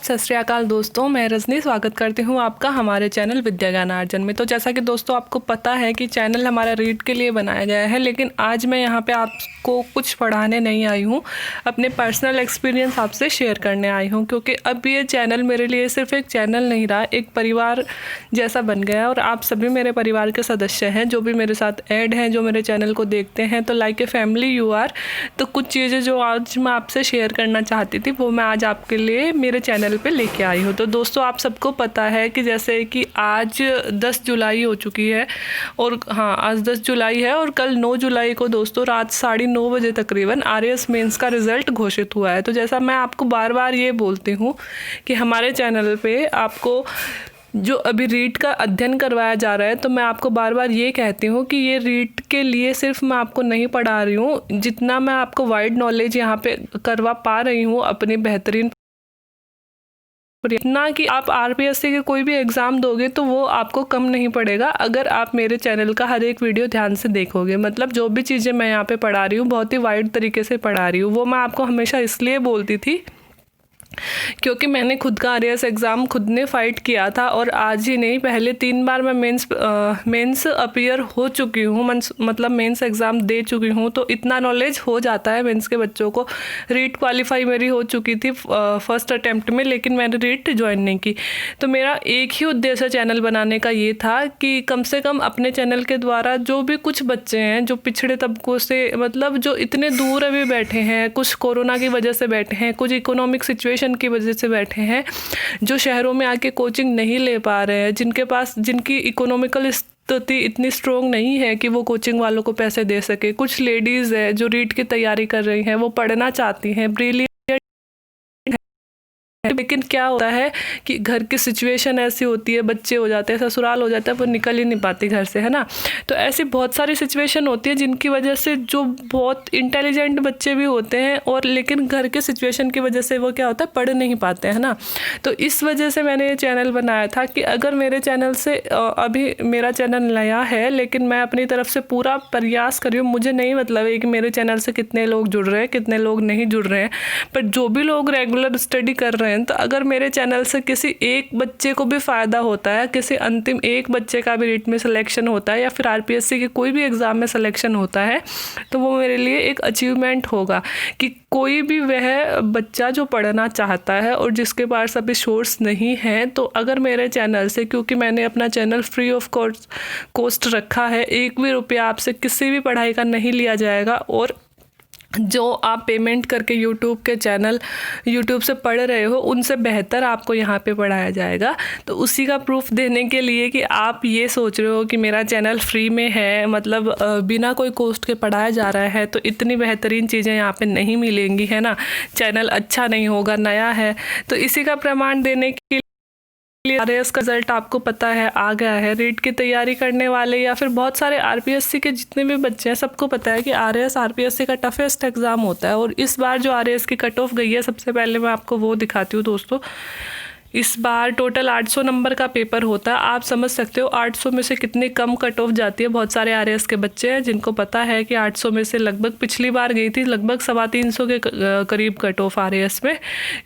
सत श्री अकाल दोस्तों, मैं रजनी स्वागत करती हूँ आपका हमारे चैनल विद्या ज्ञानार्जन में। तो जैसा कि दोस्तों आपको पता है कि चैनल हमारा रीड के लिए बनाया गया है, लेकिन आज मैं यहाँ पे आपको कुछ पढ़ाने नहीं आई हूँ, अपने पर्सनल एक्सपीरियंस आपसे शेयर करने आई हूँ। क्योंकि अब ये चैनल मेरे लिए सिर्फ एक चैनल नहीं रहा, एक परिवार जैसा बन गया है और आप सभी मेरे परिवार के सदस्य हैं जो भी मेरे साथ ऐड हैं, जो मेरे चैनल को देखते हैं। तो like a family you are. तो कुछ चीज़ें जो आज मैं आपसे शेयर करना चाहती थी वो मैं आज आपके लिए मेरे चैनल पे लेके आई हूँ। तो दोस्तों आप सबको पता है कि जैसे कि आज 10 जुलाई हो चुकी है और हाँ आज 10 जुलाई है और कल 9 जुलाई को दोस्तों रात 9:30 बजे तकरीबन आरएएस मेंस का रिज़ल्ट घोषित हुआ है। तो जैसा मैं आपको बार बार ये बोलती हूँ कि हमारे चैनल पे आपको जो अभी रीट का अध्ययन करवाया जा रहा है, तो मैं आपको बार बार ये कहती हूँ कि ये रीट के लिए सिर्फ मैं आपको नहीं पढ़ा रही हूँ, जितना मैं आपको वाइड नॉलेज यहाँ पे करवा पा रही हूँ अपनी बेहतरीन, इतना कि आप आरपीएससी के कोई भी एग्ज़ाम दोगे तो वो आपको कम नहीं पड़ेगा अगर आप मेरे चैनल का हर एक वीडियो ध्यान से देखोगे। मतलब जो भी चीज़ें मैं यहाँ पे पढ़ा रही हूँ बहुत ही वाइड तरीके से पढ़ा रही हूँ। वो मैं आपको हमेशा इसलिए बोलती थी क्योंकि मैंने खुद का आरएएस एग्ज़ाम खुद ने फ़ाइट किया था और आज ही नहीं, पहले 3 बार मैं मेंस अपीयर हो चुकी हूँ, मतलब मेंस एग्ज़ाम दे चुकी हूँ। तो इतना नॉलेज हो जाता है मेंस के बच्चों को। रीट क्वालिफाई मेरी हो चुकी थी फर्स्ट अटैम्प्ट में, लेकिन मैंने रीट ज्वाइन नहीं की। तो मेरा एक ही उद्देश्य चैनल बनाने का ये था कि कम से कम अपने चैनल के द्वारा जो भी कुछ बच्चे हैं जो पिछड़े तबकों से, मतलब जो इतने दूर अभी बैठे हैं, कुछ कोरोना की वजह से बैठे हैं, कुछ इकोनॉमिक सिचुएशन की वजह से बैठे हैं, जो शहरों में आके कोचिंग नहीं ले पा रहे हैं, जिनकी इकोनॉमिकल स्थिति इतनी स्ट्रॉन्ग नहीं है कि वो कोचिंग वालों को पैसे दे सके। कुछ लेडीज़ है जो रीट की तैयारी कर रही हैं, वो पढ़ना चाहती हैं, ब्रिलियंट, लेकिन क्या होता है कि घर की सिचुएशन ऐसी होती है, बच्चे हो जाते हैं, ससुराल हो जाता है, वो निकल ही नहीं पाती घर से, है ना। तो ऐसी बहुत सारी सिचुएशन होती है जिनकी वजह से जो बहुत इंटेलिजेंट बच्चे भी होते हैं और लेकिन घर के सिचुएशन की वजह से वो क्या होता है पढ़ नहीं पाते हैं ना। तो इस वजह से मैंने ये चैनल बनाया था कि अगर मेरे चैनल से अभी मेरा चैनल नया है लेकिन मैं अपनी तरफ से पूरा प्रयास कर रही हूँ। मुझे नहीं मतलब है कि मेरे चैनल से कितने लोग जुड़ रहे हैं, कितने लोग नहीं जुड़ रहे हैं, पर जो भी लोग रेगुलर स्टडी कर रहे हैं, तो अगर मेरे चैनल से किसी एक बच्चे को भी फ़ायदा होता है, किसी अंतिम एक बच्चे का भी रीट में सिलेक्शन होता है या फिर आरपीएससी के कोई भी एग्ज़ाम में सिलेक्शन होता है, तो वो मेरे लिए एक अचीवमेंट होगा कि कोई भी वह बच्चा जो पढ़ना चाहता है और जिसके पास अभी सोर्स नहीं है, तो अगर मेरे चैनल से, क्योंकि मैंने अपना चैनल फ्री ऑफ कॉस्ट रखा है, एक भी रुपया आपसे किसी भी पढ़ाई का नहीं लिया जाएगा और जो आप पेमेंट करके यूट्यूब से पढ़ रहे हो उनसे बेहतर आपको यहाँ पे पढ़ाया जाएगा। तो उसी का प्रूफ देने के लिए कि आप ये सोच रहे हो कि मेरा चैनल फ्री में है, मतलब बिना कोई कॉस्ट के पढ़ाया जा रहा है, तो इतनी बेहतरीन चीज़ें यहाँ पे नहीं मिलेंगी, है ना। चैनल अच्छा नहीं होगा, नया है। तो इसी का प्रमाण देने के आरएएस का रिजल्ट आपको पता है आ गया है। रीट की तैयारी करने वाले या फिर बहुत सारे आरपीएससी के जितने भी बच्चे हैं, सबको पता है कि आरएएस आरपीएससी का टफेस्ट एग्ज़ाम होता है। और इस बार जो आरएएस की कट ऑफ गई है, सबसे पहले मैं आपको वो दिखाती हूँ दोस्तों। इस बार टोटल 800 नंबर का पेपर होता है। आप समझ सकते हो 800 में से कितनी कम कट ऑफ जाती है। बहुत सारे आरएएस के बच्चे हैं जिनको पता है कि 800 में से लगभग पिछली बार गई थी लगभग 350 के करीब कट ऑफ आरएएस में।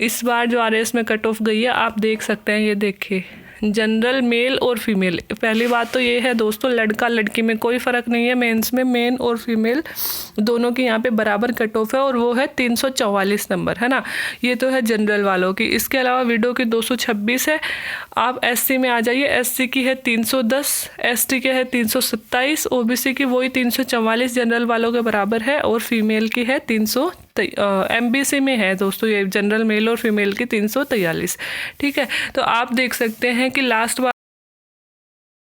इस बार जो आरएएस में कट ऑफ गई है आप देख सकते हैं, ये देखिए, जनरल मेल और फीमेल। पहली बात तो ये है दोस्तों, लड़का लड़की में कोई फ़र्क नहीं है। मेंस में मेन और फीमेल दोनों की यहाँ पे बराबर कट ऑफ है और वो है 344 नंबर, है ना। ये तो है जनरल वालों की। इसके अलावा विडो की 226 है। आप एससी में आ जाइए, एससी की है 310, एसटी के है 327, ओबीसी की वही 344 जनरल वालों के बराबर है और फीमेल की है 300। एमबीसी में है दोस्तों ये जनरल मेल और फीमेल की 343। ठीक है, तो आप देख सकते हैं कि लास्ट बार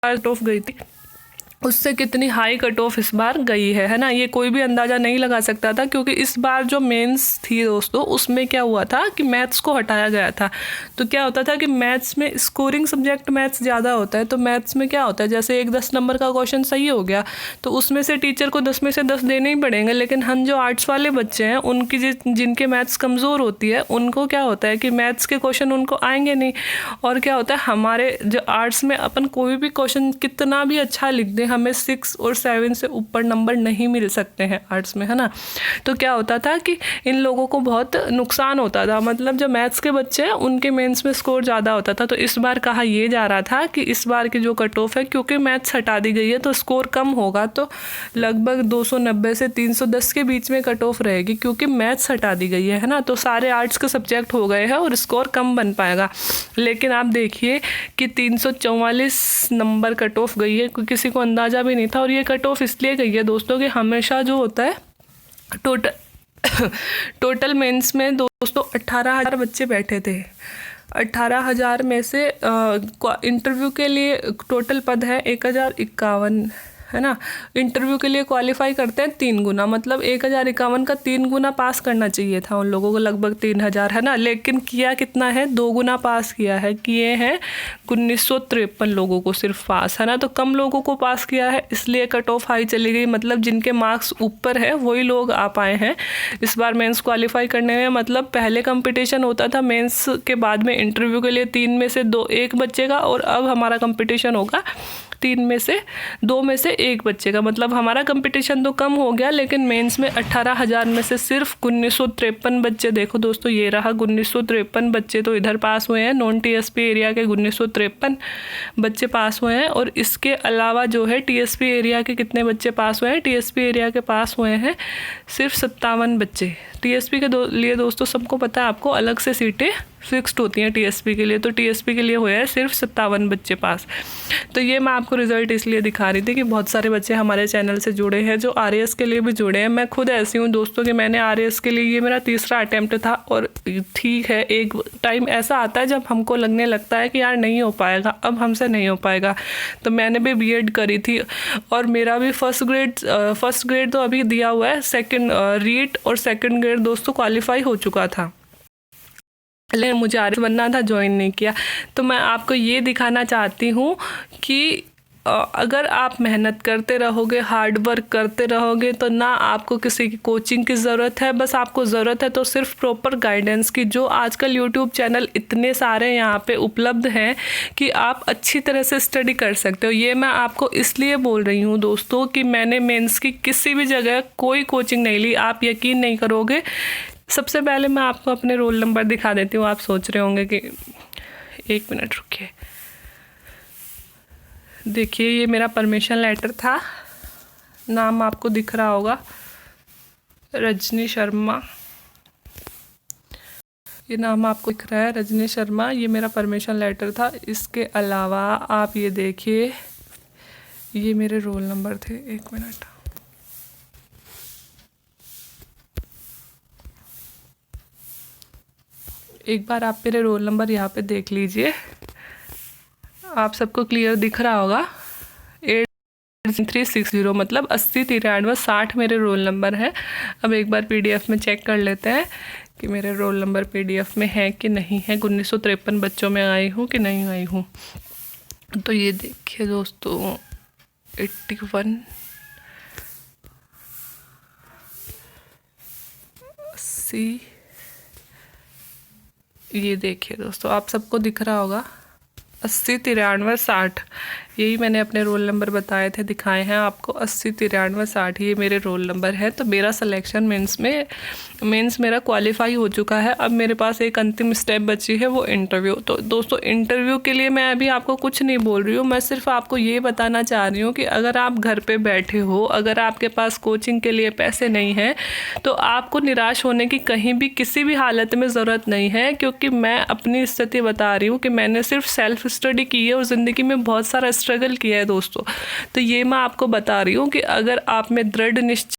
कट ऑफ गई थी, उससे कितनी हाई कट ऑफ इस बार गई है ना। ये कोई भी अंदाज़ा नहीं लगा सकता था क्योंकि इस बार जो मेंस थी दोस्तों उसमें क्या हुआ था कि मैथ्स को हटाया गया था। तो क्या होता था कि मैथ्स में स्कोरिंग सब्जेक्ट मैथ्स ज़्यादा होता है। तो मैथ्स में क्या होता है, जैसे एक 10 नंबर का क्वेश्चन सही हो गया तो उसमें से टीचर को 10 में से 10 देने ही पड़ेंगे। लेकिन हम जो आर्ट्स वाले बच्चे हैं उनकी जिनके मैथ्स कमज़ोर होती है उनको क्या होता है कि मैथ्स के क्वेश्चन उनको आएंगे नहीं। और क्या होता है, हमारे जो आर्ट्स में अपन कोई भी क्वेश्चन कितना भी अच्छा लिख दें, हमें 6 और 7 से ऊपर नंबर नहीं मिल सकते हैं आर्ट्स में, है ना। तो क्या होता था कि इन लोगों को बहुत नुकसान होता था, मतलब जो मैथ्स के बच्चे हैं उनके मेंस में स्कोर ज़्यादा होता था। तो इस बार कहा ये जा रहा था कि इस बार की जो कट ऑफ है, क्योंकि मैथ्स हटा दी गई है तो स्कोर कम होगा, तो लगभग 290 से 310 के बीच में कट ऑफ रहेगी, क्योंकि मैथ्स हटा दी गई है ना। तो सारे आर्ट्स के सब्जेक्ट हो गए हैं और स्कोर कम बन पाएगा। लेकिन आप देखिए कि 344 नंबर कट ऑफ गई है, किसी को अंदाज़ा भी नहीं था। और ये कट ऑफ इसलिए गई है दोस्तों कि हमेशा जो होता है टोटल मेंस में दोस्तों 18,000 बच्चे बैठे थे। 18,000 में से इंटरव्यू के लिए टोटल पद है 1,051, है ना। इंटरव्यू के लिए क्वालिफाई करते हैं 3 गुना, मतलब 1,051 का 3 गुना पास करना चाहिए था उन लोगों को, लगभग 3,000, है ना। लेकिन किया कितना है, 2 गुना पास किया है, किए हैं 1953 लोगों को सिर्फ पास, है ना। तो कम लोगों को पास किया है, इसलिए कट ऑफ हाई चली गई। मतलब जिनके मार्क्स ऊपर है वही लोग आ पाए हैं इस बार मेंस क्वालिफाई करने में। मतलब पहले कंपटीशन होता था मेंस के बाद में इंटरव्यू के लिए 3 में से 1 बच्चे का, और अब हमारा कंपटीशन होगा 3 में से 2 में से 1 बच्चे का। मतलब हमारा कंपटीशन तो कम हो गया, लेकिन मेंस में 18,000 में से सिर्फ 1953 बच्चे, देखो दोस्तों ये रहा 1953 बच्चे तो इधर पास हुए हैं। नॉन टीएसपी एरिया के 1953 बच्चे पास हुए हैं। और इसके अलावा जो है टीएसपी एरिया के कितने बच्चे पास हुए हैं, टीएसपी एरिया के पास हुए हैं सिर्फ 57 बच्चे। टीएसपी के लिए दोस्तों सबको पता है, आपको अलग से सीटें फिक्स्ड होती हैं टीएसपी के लिए, तो टीएसपी के लिए हुए हैं सिर्फ 57 बच्चे पास। तो ये मैं आपको रिजल्ट इसलिए दिखा रही थी कि बहुत सारे बच्चे हमारे चैनल से जुड़े हैं जो आरएएस के लिए भी जुड़े हैं। मैं खुद ऐसी हूँ दोस्तों कि मैंने आरएएस के लिए, ये मेरा तीसरा अटेम्प्ट था। और ठीक है, एक टाइम ऐसा आता है जब हमको लगने लगता है कि यार नहीं हो पाएगा, अब हमसे नहीं हो पाएगा। तो मैंने भी बीएड करी थी और मेरा भी फर्स्ट ग्रेड तो अभी दिया हुआ है, सेकेंड रीट और सेकेंड ग्रेड दोस्तों क्वालिफाई हो चुका था, लेकिन मुझे आरएएस बनना था, ज्वाइन नहीं किया। तो मैं आपको ये दिखाना चाहती हूँ कि अगर आप मेहनत करते रहोगे, हार्ड वर्क करते रहोगे, तो ना आपको किसी की कोचिंग की ज़रूरत है, बस आपको ज़रूरत है तो सिर्फ प्रॉपर गाइडेंस की। जो आजकल यूट्यूब चैनल इतने सारे यहाँ पे उपलब्ध हैं कि आप अच्छी तरह से स्टडी कर सकते हो। ये मैं आपको इसलिए बोल रही हूँ दोस्तों कि मैंने मेंस की किसी भी जगह कोई कोचिंग नहीं ली, आप यकीन नहीं करोगे। सबसे पहले मैं आपको अपने रोल नंबर दिखा देती हूँ। आप सोच रहे होंगे कि 1 मिनट रुकिए, देखिए ये मेरा परमिशन लेटर था, नाम आपको दिख रहा होगा रजनी शर्मा, ये नाम आपको दिख रहा है रजनी शर्मा, ये मेरा परमिशन लेटर था। इसके अलावा आप ये देखिए, ये मेरे रोल नंबर थे। 1 मिनट, एक बार आप मेरे रोल नंबर यहाँ पे देख लीजिए, आप सबको क्लियर दिख रहा होगा। 8360 मतलब 80 93 60 मेरे रोल नंबर है। अब एक बार पीडीएफ में चेक कर लेते हैं कि मेरे रोल नंबर पीडीएफ में है कि नहीं है, 1953 बच्चों में आई हूँ कि नहीं आई हूँ। तो ये देखिए दोस्तों 81 80, ये देखिए दोस्तों आप सबको दिख रहा होगा 80 93 60, यही मैंने अपने रोल नंबर बताए थे, दिखाए हैं आपको 80 93 60, ये मेरे रोल नंबर है। तो मेरा सिलेक्शन मेंस मेरा क्वालिफाई हो चुका है। अब मेरे पास एक अंतिम स्टेप बची है, वो इंटरव्यू। तो दोस्तों इंटरव्यू के लिए मैं अभी आपको कुछ नहीं बोल रही हूँ, मैं सिर्फ आपको ये बताना चाह रही हूँ कि अगर आप घर पे बैठे हो, अगर आपके पास कोचिंग के लिए पैसे नहीं हैं, तो आपको निराश होने की कहीं भी किसी भी हालत में ज़रूरत नहीं है। क्योंकि मैं अपनी स्थिति बता रही हूँ कि मैंने सिर्फ सेल्फ स्टडी की है और ज़िंदगी में बहुत सारा स्ट्रगल किया है दोस्तों। तो ये मैं आपको बता रही हूँ कि अगर आप में दृढ़ निश्चय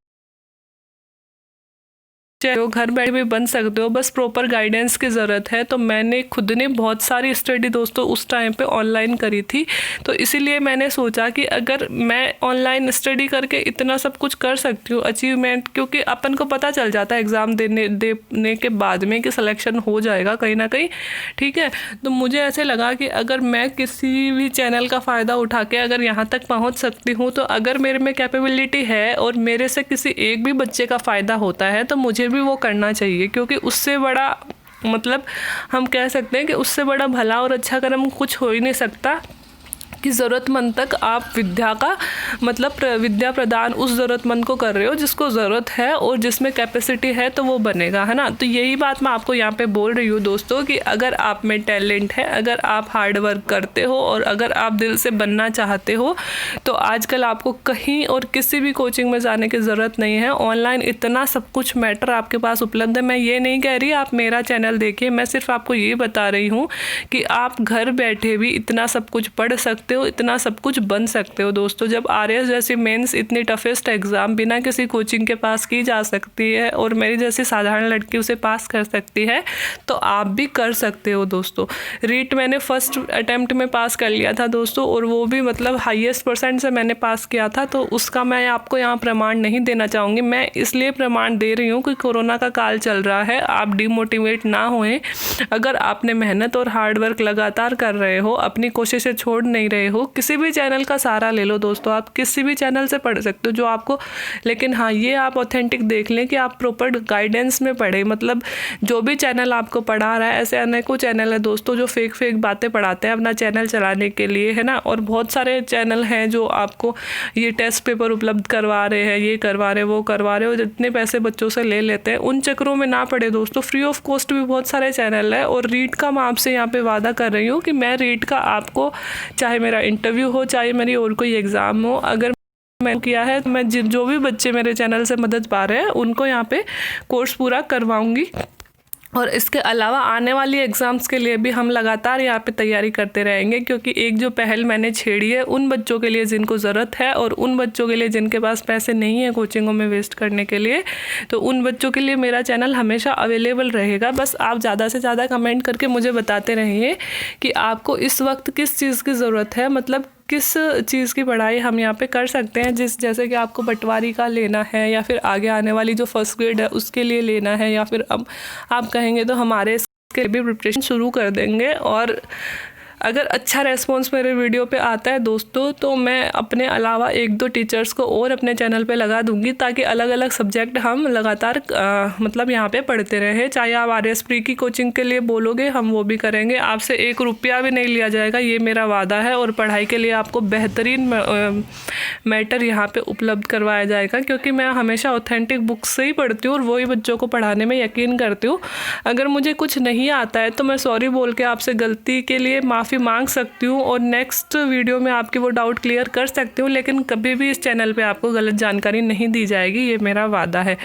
हो, घर बैठे भी बन सकते हो, बस प्रॉपर गाइडेंस की ज़रूरत है। तो मैंने खुद ने बहुत सारी स्टडी दोस्तों उस टाइम पे ऑनलाइन करी थी, तो इसीलिए मैंने सोचा कि अगर मैं ऑनलाइन स्टडी करके इतना सब कुछ कर सकती हूँ अचीवमेंट, क्योंकि अपन को पता चल जाता है एग्ज़ाम देने के बाद में कि सिलेक्शन हो जाएगा कहीं ना कहीं, ठीक है। तो मुझे ऐसे लगा कि अगर मैं किसी भी चैनल का फ़ायदा उठा के अगर यहाँ तक पहुँच सकती हूँ, तो अगर मेरे में कैपेबिलिटी है और मेरे से किसी एक भी बच्चे का फ़ायदा होता है तो मुझे भी वो करना चाहिए। क्योंकि उससे बड़ा मतलब हम कह सकते हैं कि उससे बड़ा भला और अच्छा कर्म कुछ हो ही नहीं सकता। कि ज़रूरतमंद तक आप विद्या का मतलब विद्या प्रदान उस ज़रूरतमंद को कर रहे हो जिसको ज़रूरत है और जिसमें कैपेसिटी है, तो वो बनेगा, है ना। तो यही बात मैं आपको यहाँ पे बोल रही हूँ दोस्तों कि अगर आप में टैलेंट है, अगर आप हार्ड वर्क करते हो और अगर आप दिल से बनना चाहते हो, तो आजकल आपको कहीं और किसी भी कोचिंग में जाने की ज़रूरत नहीं है। ऑनलाइन इतना सब कुछ मैटर आपके पास उपलब्ध है। मैं ये नहीं कह रही आप मेरा चैनल देखिए, मैं सिर्फ आपको ये बता रही हूँ कि आप घर बैठे भी इतना सब कुछ पढ़ सकते हो, इतना सब कुछ बन सकते हो दोस्तों। जब आरएस जैसी मेंस इतनी टफेस्ट एग्ज़ाम बिना किसी कोचिंग के पास की जा सकती है और मेरी जैसी साधारण लड़की उसे पास कर सकती है, तो आप भी कर सकते हो दोस्तों। रीट मैंने फर्स्ट अटेम्प्ट में पास कर लिया था दोस्तों, और वो भी मतलब हाईएस्ट परसेंट से मैंने पास किया था। तो उसका मैं आपको यहाँ प्रमाण नहीं देना चाहूँगी, मैं इसलिए प्रमाण दे रही हूँ कि कोरोना का काल चल रहा है, आप डिमोटिवेट ना होएं। अगर आपने मेहनत और हार्ड वर्क लगातार कर रहे हो, अपनी कोशिशें छोड़ नहीं रहे हो, किसी भी चैनल का सहारा ले लो दोस्तों, आप किसी भी चैनल से पढ़ सकते हो जो आपको, लेकिन हाँ ये आप ऑथेंटिक देख लें कि आप प्रॉपर गाइडेंस में पढ़े। मतलब जो भी चैनल आपको पढ़ा रहा है, ऐसे अनेकों चैनल है दोस्तों जो फेक बातें पढ़ाते हैं अपना चैनल चलाने के लिए, है ना। और बहुत सारे चैनल हैं जो आपको ये टेस्ट पेपर उपलब्ध करवा रहे हैं, ये करवा रहे, वो करवा रहे, और जितने पैसे बच्चों से ले लेते हैं, उन चक्करों में ना पड़े दोस्तों। फ्री ऑफ कॉस्ट भी बहुत सारे चैनल है। और रीट का मैं आपसे यहाँ पे वादा कर रही हूँ कि मैं रीट का आपको, चाहे मेरा इंटरव्यू हो, चाहे मेरी और कोई एग्ज़ाम हो, अगर मैं किया है तो मैं जो भी बच्चे मेरे चैनल से मदद पा रहे हैं उनको यहाँ पे कोर्स पूरा करवाऊँगी। और इसके अलावा आने वाली एग्ज़ाम्स के लिए भी हम लगातार यहाँ पे तैयारी करते रहेंगे, क्योंकि एक जो पहल मैंने छेड़ी है उन बच्चों के लिए जिनको ज़रूरत है और उन बच्चों के लिए जिनके पास पैसे नहीं है कोचिंगों में वेस्ट करने के लिए, तो उन बच्चों के लिए मेरा चैनल हमेशा अवेलेबल रहेगा। बस आप ज़्यादा से ज़्यादा कमेंट करके मुझे बताते रहिए कि आपको इस वक्त किस चीज़ की ज़रूरत है, मतलब किस चीज़ की पढ़ाई हम यहाँ पे कर सकते हैं। जैसे कि आपको पटवारी का लेना है, या फिर आगे आने वाली जो फर्स्ट ग्रेड है उसके लिए लेना है, या फिर अब आप कहेंगे तो हमारे इसके भी प्रिपरेशन शुरू कर देंगे। और अगर अच्छा रेस्पॉन्स मेरे वीडियो पे आता है दोस्तों, तो मैं अपने अलावा 1-2 टीचर्स को और अपने चैनल पे लगा दूंगी, ताकि अलग अलग सब्जेक्ट हम लगातार मतलब यहाँ पे पढ़ते रहें। चाहे आप आरएस प्री की कोचिंग के लिए बोलोगे, हम वो भी करेंगे। आपसे 1 रुपया भी नहीं लिया जाएगा, ये मेरा वादा है। और पढ़ाई के लिए आपको बेहतरीन मैटर यहाँ पे उपलब्ध करवाया जाएगा, क्योंकि मैं हमेशा ऑथेंटिक बुक्स से ही पढ़ती हूँ और वही बच्चों को पढ़ाने में यकीन करती हूँ। अगर मुझे कुछ नहीं आता है तो मैं सॉरी बोल के आपसे गलती के लिए माफ़ी मांग सकती हूँ और नेक्स्ट वीडियो में आपके वो डाउट क्लियर कर सकती हूँ, लेकिन कभी भी इस चैनल पे आपको गलत जानकारी नहीं दी जाएगी, ये मेरा वादा है।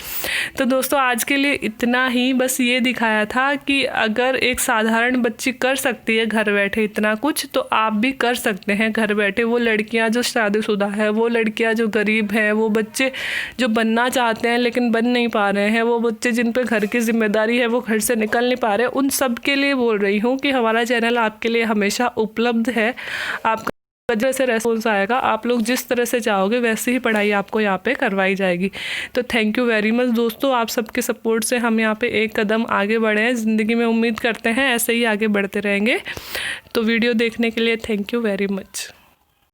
तो दोस्तों आज के लिए इतना ही, बस ये दिखाया था कि अगर एक साधारण बच्ची कर सकती है घर बैठे इतना कुछ, तो आप भी कर सकते हैं घर बैठे। वो लड़कियाँ जो शादीशुदा है, वो लड़कियाँ जो गरीब हैं, वो बच्चे जो बनना चाहते हैं लेकिन बन नहीं पा रहे हैं, वो बच्चे जिन पर घर की जिम्मेदारी है, वो घर से निकल नहीं पा रहे, उन सब के लिए बोल रही हूँ कि हमारा चैनल आपके लिए हमेशा उपलब्ध है। आपका जैसे रेस्पॉन्स आएगा, आप लोग जिस तरह से चाहोगे वैसे ही पढ़ाई आपको यहाँ पे करवाई जाएगी। तो थैंक यू वेरी मच दोस्तों, आप सबके सपोर्ट से हम यहाँ पे एक कदम आगे बढ़े हैं ज़िंदगी में। उम्मीद करते हैं ऐसे ही आगे बढ़ते रहेंगे। तो वीडियो देखने के लिए थैंक यू वेरी मच।